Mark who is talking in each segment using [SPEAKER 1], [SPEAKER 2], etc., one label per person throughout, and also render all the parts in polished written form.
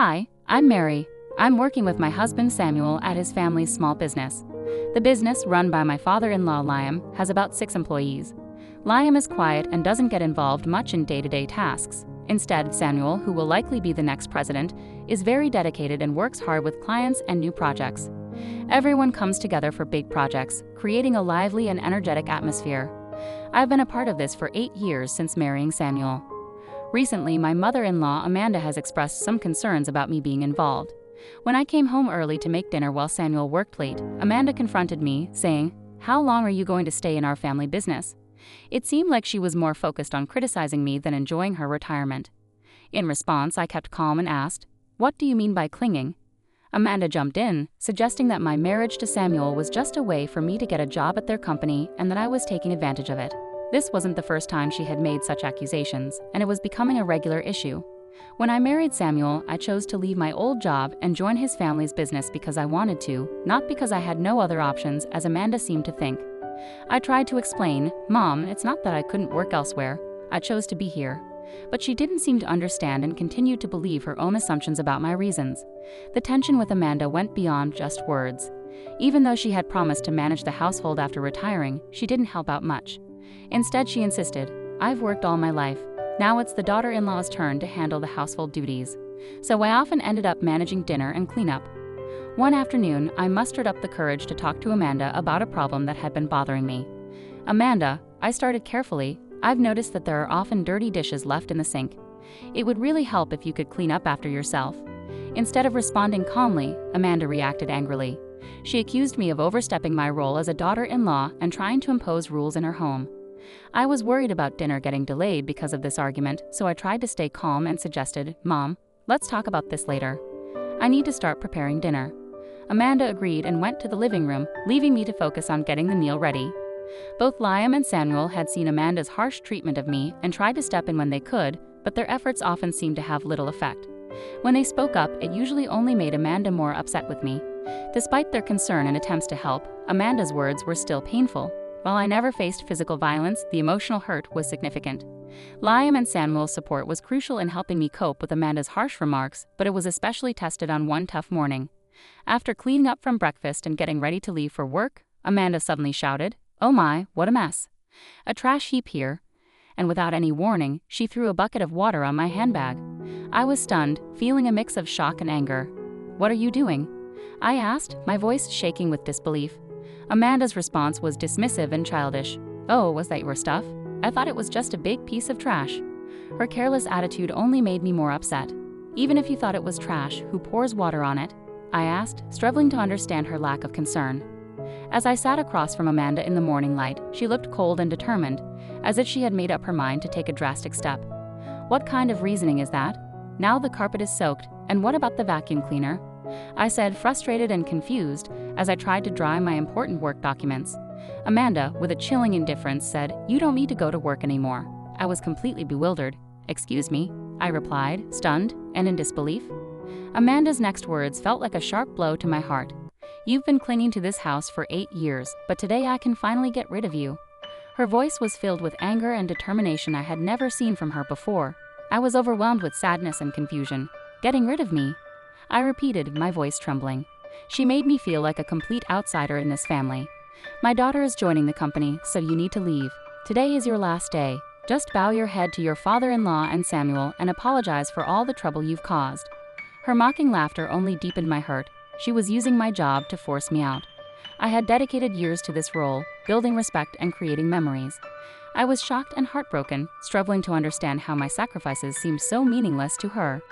[SPEAKER 1] Hi, I'm Mary. I'm working with my husband Samuel at his family's small business. The business, run by my father-in-law Liam, has about 6 employees. Liam is quiet and doesn't get involved much in day-to-day tasks. Instead, Samuel, who will likely be the next president, is very dedicated and works hard with clients and new projects. Everyone comes together for big projects, creating a lively and energetic atmosphere. I've been a part of this for 8 years since marrying Samuel. Recently, my mother-in-law Amanda has expressed some concerns about me being involved. When I came home early to make dinner while Samuel worked late, Amanda confronted me, saying, "How long are you going to stay in our family business?" It seemed like she was more focused on criticizing me than enjoying her retirement. In response, I kept calm and asked, "What do you mean by clinging?" Amanda jumped in, suggesting that my marriage to Samuel was just a way for me to get a job at their company and that I was taking advantage of it. This wasn't the first time she had made such accusations, and it was becoming a regular issue. When I married Samuel, I chose to leave my old job and join his family's business because I wanted to, not because I had no other options, as Amanda seemed to think. I tried to explain, "Mom, it's not that I couldn't work elsewhere. I chose to be here." But she didn't seem to understand and continued to believe her own assumptions about my reasons. The tension with Amanda went beyond just words. Even though she had promised to manage the household after retiring, she didn't help out much. Instead, she insisted, "I've worked all my life. Now it's the daughter-in-law's turn to handle the household duties." So I often ended up managing dinner and cleanup. One afternoon, I mustered up the courage to talk to Amanda about a problem that had been bothering me. "Amanda," I started carefully, "I've noticed that there are often dirty dishes left in the sink. It would really help if you could clean up after yourself." Instead of responding calmly, Amanda reacted angrily. She accused me of overstepping my role as a daughter-in-law and trying to impose rules in her home. I was worried about dinner getting delayed because of this argument, so I tried to stay calm and suggested, "Mom, let's talk about this later. I need to start preparing dinner." Amanda agreed and went to the living room, leaving me to focus on getting the meal ready. Both Liam and Samuel had seen Amanda's harsh treatment of me and tried to step in when they could, but their efforts often seemed to have little effect. When they spoke up, it usually only made Amanda more upset with me. Despite their concern and attempts to help, Amanda's words were still painful. While I never faced physical violence, the emotional hurt was significant. Liam and Samuel's support was crucial in helping me cope with Amanda's harsh remarks, but it was especially tested on one tough morning. After cleaning up from breakfast and getting ready to leave for work, Amanda suddenly shouted, "Oh my, what a mess. A trash heap here." And without any warning, she threw a bucket of water on my handbag. I was stunned, feeling a mix of shock and anger. "What are you doing?" I asked, my voice shaking with disbelief. Amanda's response was dismissive and childish. "Oh, was that your stuff? I thought it was just a big piece of trash." Her careless attitude only made me more upset. "Even if you thought it was trash, who pours water on it?" I asked, struggling to understand her lack of concern. As I sat across from Amanda in the morning light, she looked cold and determined, as if she had made up her mind to take a drastic step. "What kind of reasoning is that? Now the carpet is soaked, and what about the vacuum cleaner?" I said, frustrated and confused, as I tried to dry my important work documents. Amanda, with a chilling indifference, said, "You don't need to go to work anymore." I was completely bewildered. "Excuse me?" I replied, stunned and in disbelief. Amanda's next words felt like a sharp blow to my heart. "You've been clinging to this house for 8 years, but today I can finally get rid of you." Her voice was filled with anger and determination I had never seen from her before. I was overwhelmed with sadness and confusion. "Getting rid of me?" I repeated, my voice trembling. She made me feel like a complete outsider in this family. "My daughter is joining the company, so you need to leave. Today is your last day. Just bow your head to your father-in-law and Samuel and apologize for all the trouble you've caused." Her mocking laughter only deepened my hurt. She was using my job to force me out. I had dedicated years to this role, building respect and creating memories. I was shocked and heartbroken, struggling to understand how my sacrifices seemed so meaningless to her.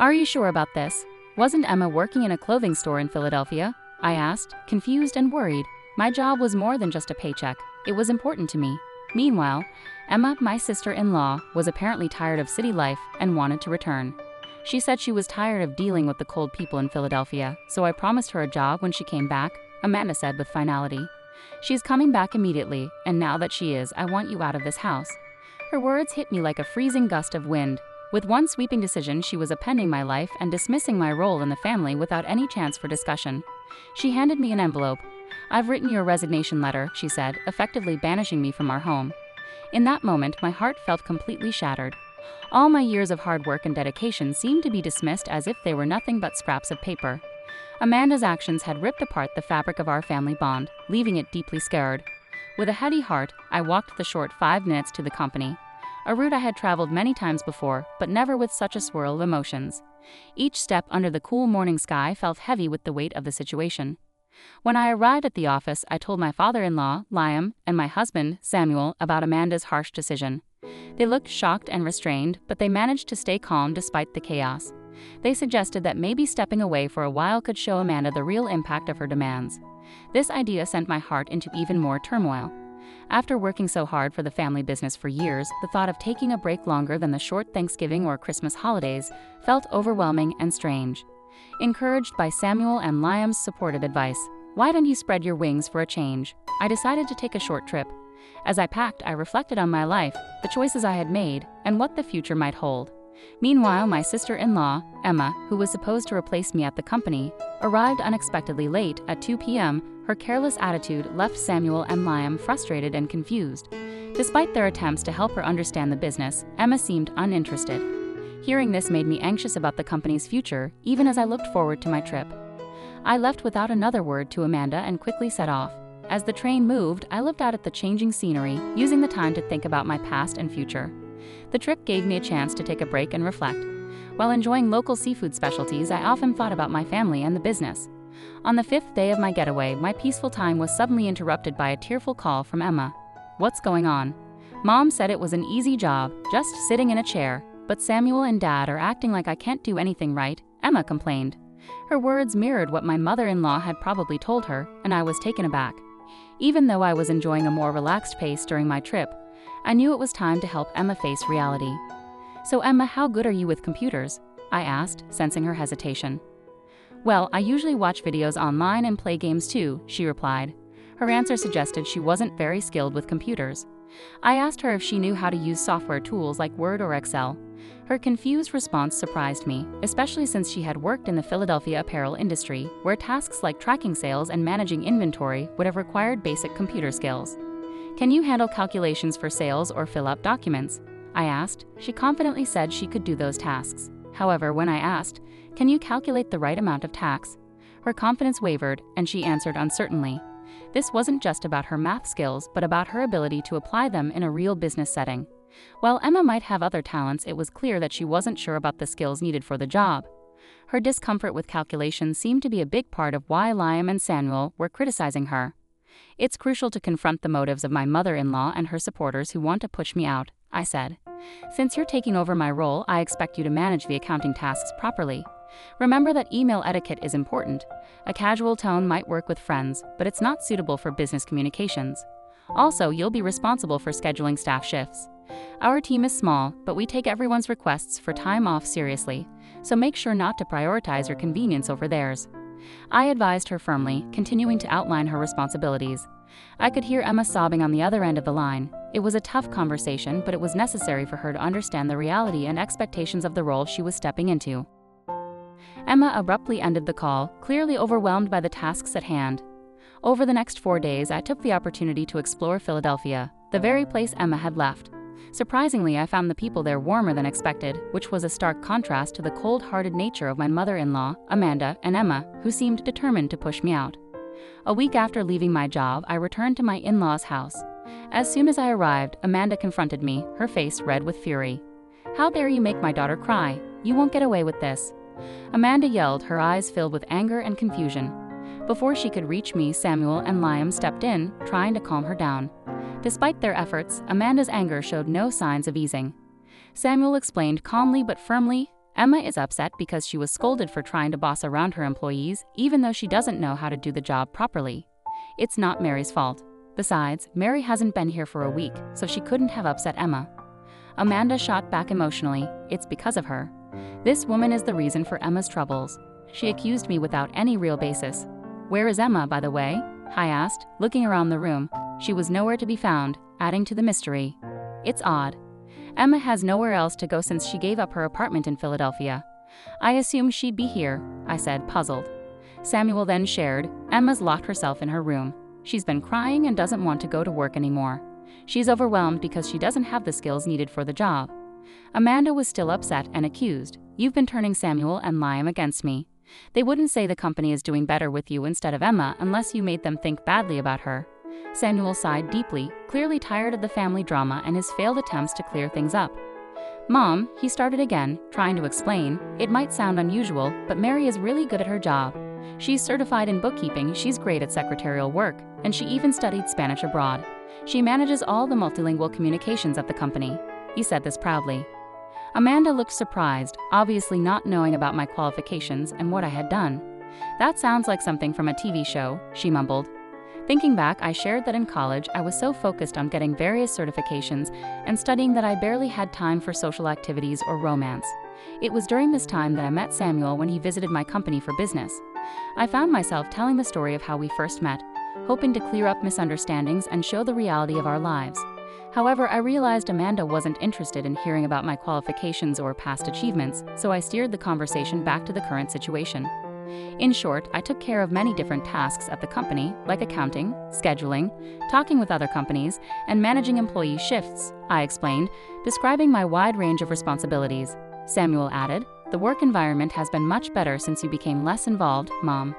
[SPEAKER 1] "Are you sure about this? Wasn't Emma working in a clothing store in Philadelphia?" I asked, confused and worried. My job was more than just a paycheck. It was important to me. Meanwhile, Emma, my sister-in-law, was apparently tired of city life and wanted to return. She said she was tired of dealing with the cold people in Philadelphia, so I promised her a job when she came back, Amanda said with finality. "She's coming back immediately, and now that she is, I want you out of this house." Her words hit me like a freezing gust of wind. With one sweeping decision, she was appending my life and dismissing my role in the family without any chance for discussion. She handed me an envelope. "I've written your resignation letter," she said, effectively banishing me from our home. In that moment, my heart felt completely shattered. All my years of hard work and dedication seemed to be dismissed as if they were nothing but scraps of paper. Amanda's actions had ripped apart the fabric of our family bond, leaving it deeply scarred. With a heavy heart, I walked the short 5 minutes to the company, a route I had traveled many times before, but never with such a swirl of emotions. Each step under the cool morning sky felt heavy with the weight of the situation. When I arrived at the office, I told my father-in-law, Liam, and my husband, Samuel, about Amanda's harsh decision. They looked shocked and restrained, but they managed to stay calm despite the chaos. They suggested that maybe stepping away for a while could show Amanda the real impact of her demands. This idea sent my heart into even more turmoil. After working so hard for the family business for years, the thought of taking a break longer than the short Thanksgiving or Christmas holidays felt overwhelming and strange. Encouraged by Samuel and Liam's supportive advice, "Why don't you spread your wings for a change?" I decided to take a short trip. As I packed, I reflected on my life, the choices I had made, and what the future might hold. Meanwhile, my sister-in-law, Emma, who was supposed to replace me at the company, arrived unexpectedly late at 2 p.m. Her careless attitude left Samuel and Liam frustrated and confused. Despite their attempts to help her understand the business, Emma seemed uninterested. Hearing this made me anxious about the company's future, even as I looked forward to my trip. I left without another word to Amanda and quickly set off. As the train moved, I looked out at the changing scenery, using the time to think about my past and future. The trip gave me a chance to take a break and reflect. While enjoying local seafood specialties, I often thought about my family and the business. On the 5th day of my getaway, my peaceful time was suddenly interrupted by a tearful call from Emma. "What's going on?" Mom said it was an easy job, just sitting in a chair, but Samuel and Dad are acting like I can't do anything right, Emma complained. Her words mirrored what my mother-in-law had probably told her, and I was taken aback. Even though I was enjoying a more relaxed pace during my trip, I knew it was time to help Emma face reality. "So Emma, how good are you with computers?" I asked, sensing her hesitation. "Well, I usually watch videos online and play games too," she replied. Her answer suggested she wasn't very skilled with computers. I asked her if she knew how to use software tools like Word or Excel. Her confused response surprised me, especially since she had worked in the Philadelphia apparel industry, where tasks like tracking sales and managing inventory would have required basic computer skills. "Can you handle calculations for sales or fill out documents?" I asked. She confidently said she could do those tasks. However, when I asked, "Can you calculate the right amount of tax?" her confidence wavered, and she answered uncertainly. This wasn't just about her math skills, but about her ability to apply them in a real business setting. While Emma might have other talents, it was clear that she wasn't sure about the skills needed for the job. Her discomfort with calculations seemed to be a big part of why Liam and Samuel were criticizing her. "It's crucial to confront the motives of my mother-in-law and her supporters who want to push me out," I said. "Since you're taking over my role, I expect you to manage the accounting tasks properly. Remember that email etiquette is important. A casual tone might work with friends, but it's not suitable for business communications. Also, you'll be responsible for scheduling staff shifts. Our team is small, but we take everyone's requests for time off seriously, so make sure not to prioritize your convenience over theirs." I advised her firmly, continuing to outline her responsibilities. I could hear Emma sobbing on the other end of the line. It was a tough conversation, but it was necessary for her to understand the reality and expectations of the role she was stepping into. Emma abruptly ended the call, clearly overwhelmed by the tasks at hand. Over the next 4 days, I took the opportunity to explore Philadelphia, the very place Emma had left. Surprisingly, I found the people there warmer than expected, which was a stark contrast to the cold-hearted nature of my mother-in-law, Amanda, and Emma, who seemed determined to push me out. A week after leaving my job, I returned to my in-laws' house. As soon as I arrived, Amanda confronted me, her face red with fury. "How dare you make my daughter cry? You won't get away with this." Amanda yelled, her eyes filled with anger and confusion. Before she could reach me, Samuel and Liam stepped in, trying to calm her down. Despite their efforts, Amanda's anger showed no signs of easing. Samuel explained calmly but firmly, "Emma is upset because she was scolded for trying to boss around her employees, even though she doesn't know how to do the job properly. It's not Mary's fault. Besides, Mary hasn't been here for a week, so she couldn't have upset Emma." Amanda shot back emotionally, "It's because of her. This woman is the reason for Emma's troubles. She accused me without any real basis." "Where is Emma, by the way?" I asked, looking around the room. She was nowhere to be found, adding to the mystery. "It's odd. Emma has nowhere else to go since she gave up her apartment in Philadelphia. I assumed she'd be here," I said, puzzled. Samuel then shared, "Emma's locked herself in her room. She's been crying and doesn't want to go to work anymore. She's overwhelmed because she doesn't have the skills needed for the job." Amanda was still upset and accused, "You've been turning Samuel and Liam against me. They wouldn't say the company is doing better with you instead of Emma unless you made them think badly about her." Samuel sighed deeply, clearly tired of the family drama and his failed attempts to clear things up. "Mom," he started again, trying to explain, "it might sound unusual, but Mary is really good at her job. She's certified in bookkeeping, she's great at secretarial work, and she even studied Spanish abroad. She manages all the multilingual communications at the company." He said this proudly. Amanda looked surprised, obviously not knowing about my qualifications and what I had done. "That sounds like something from a TV show," she mumbled. Thinking back, I shared that in college I was so focused on getting various certifications and studying that I barely had time for social activities or romance. It was during this time that I met Samuel when he visited my company for business. I found myself telling the story of how we first met, hoping to clear up misunderstandings and show the reality of our lives. However, I realized Amanda wasn't interested in hearing about my qualifications or past achievements, so I steered the conversation back to the current situation. In short, I took care of many different tasks at the company, like accounting, scheduling, talking with other companies, and managing employee shifts, I explained, describing my wide range of responsibilities. Samuel added, "The work environment has been much better since you became less involved, Mom."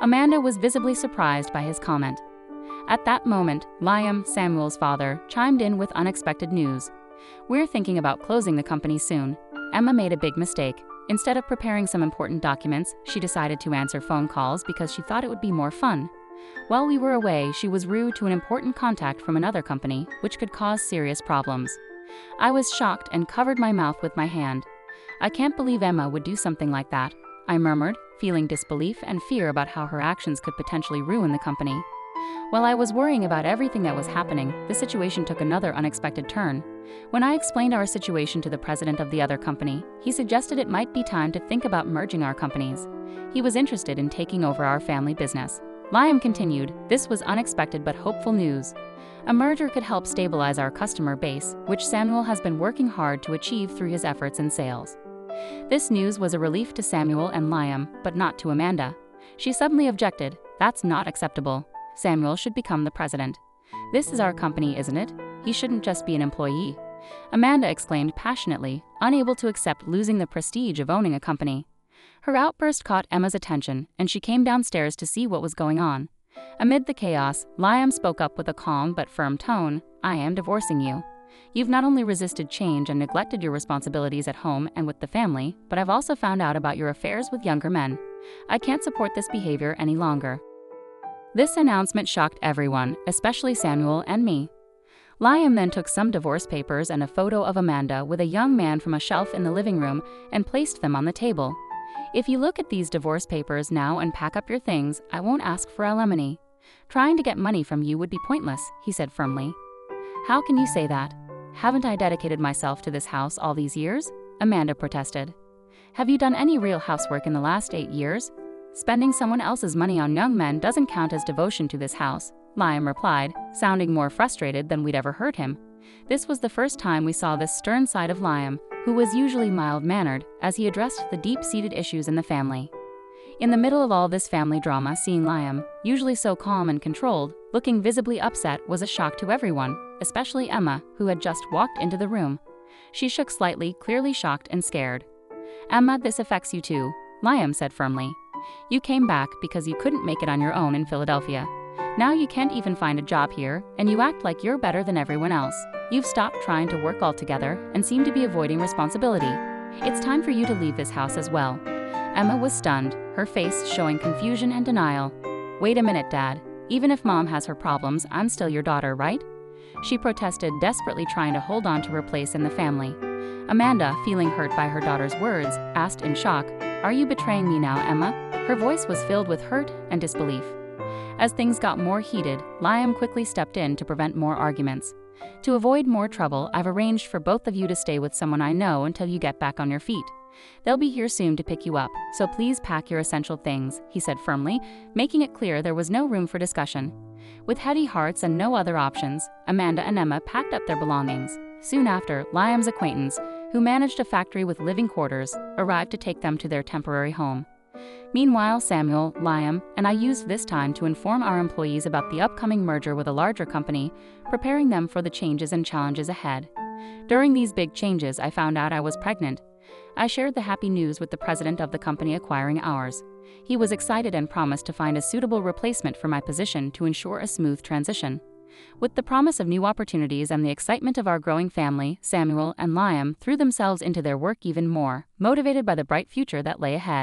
[SPEAKER 1] Amanda was visibly surprised by his comment. At that moment, Liam, Samuel's father, chimed in with unexpected news. "We're thinking about closing the company soon." Emma made a big mistake. Instead of preparing some important documents, she decided to answer phone calls because she thought it would be more fun. While we were away, she was rude to an important contact from another company, which could cause serious problems. I was shocked and covered my mouth with my hand. "I can't believe Emma would do something like that," I murmured, feeling disbelief and fear about how her actions could potentially ruin the company. While I was worrying about everything that was happening, the situation took another unexpected turn. When I explained our situation to the president of the other company, he suggested it might be time to think about merging our companies. He was interested in taking over our family business. Liam continued, "This was unexpected but hopeful news. A merger could help stabilize our customer base, which Samuel has been working hard to achieve through his efforts in sales." This news was a relief to Samuel and Liam, but not to Amanda. She suddenly objected, "That's not acceptable. Samuel should become the president. This is our company, isn't it? He shouldn't just be an employee." Amanda exclaimed passionately, unable to accept losing the prestige of owning a company. Her outburst caught Emma's attention, and she came downstairs to see what was going on. Amid the chaos, Liam spoke up with a calm but firm tone, "I am divorcing you. You've not only resisted change and neglected your responsibilities at home and with the family, but I've also found out about your affairs with younger men. I can't support this behavior any longer." This announcement shocked everyone, especially Samuel and me. Liam then took some divorce papers and a photo of Amanda with a young man from a shelf in the living room and placed them on the table. "If you look at these divorce papers now and pack up your things, I won't ask for alimony. Trying to get money from you would be pointless," he said firmly. "How can you say that? Haven't I dedicated myself to this house all these years?" Amanda protested. "Have you done any real housework in the last 8 years? Spending someone else's money on young men doesn't count as devotion to this house," Liam replied, sounding more frustrated than we'd ever heard him. This was the first time we saw this stern side of Liam, who was usually mild-mannered, as he addressed the deep-seated issues in the family. In the middle of all this family drama, seeing Liam, usually so calm and controlled, looking visibly upset was a shock to everyone, especially Emma, who had just walked into the room. She shook slightly, clearly shocked and scared. "Emma, this affects you too," Liam said firmly. "You came back because you couldn't make it on your own in Philadelphia. Now you can't even find a job here, and you act like you're better than everyone else. You've stopped trying to work altogether and seem to be avoiding responsibility. It's time for you to leave this house as well." Emma was stunned, her face showing confusion and denial. "Wait a minute, Dad. Even if Mom has her problems, I'm still your daughter, right?" She protested, desperately trying to hold on to her place in the family. Amanda, feeling hurt by her daughter's words, asked in shock, "Are you betraying me now, Emma?" Her voice was filled with hurt and disbelief. As things got more heated, Liam quickly stepped in to prevent more arguments. "To avoid more trouble, I've arranged for both of you to stay with someone I know until you get back on your feet. They'll be here soon to pick you up, so please pack your essential things," he said firmly, making it clear there was no room for discussion. With heavy hearts and no other options, Amanda and Emma packed up their belongings. Soon after, Liam's acquaintance, who managed a factory with living quarters, arrived to take them to their temporary home. Meanwhile, Samuel, Liam, and I used this time to inform our employees about the upcoming merger with a larger company, preparing them for the changes and challenges ahead. During these big changes, I found out I was pregnant. I shared the happy news with the president of the company acquiring ours. He was excited and promised to find a suitable replacement for my position to ensure a smooth transition. With the promise of new opportunities and the excitement of our growing family, Samuel and Liam threw themselves into their work even more, motivated by the bright future that lay ahead.